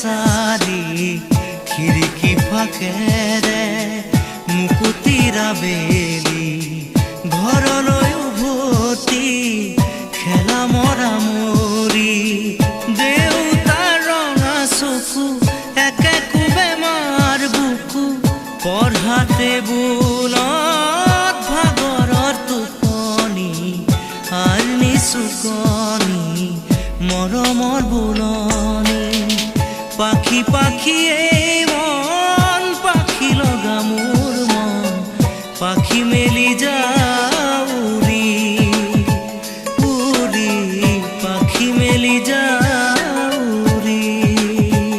চালি খিৰিকী ফাকেৰে মুকুতিৰা বেলি ঘৰলৈ উভতি খেলা মৰা মৰি দেউতাৰ ৰঙা চকু একে বেমাৰ বুকু পঢ়া টেবুলত ভাগৰৰ টোপনি আৰু নিচুকনি মৰমৰ বুলনি পাখি পাখি এই মন পাখি লগা মোৰ মন পাখি মেলি যা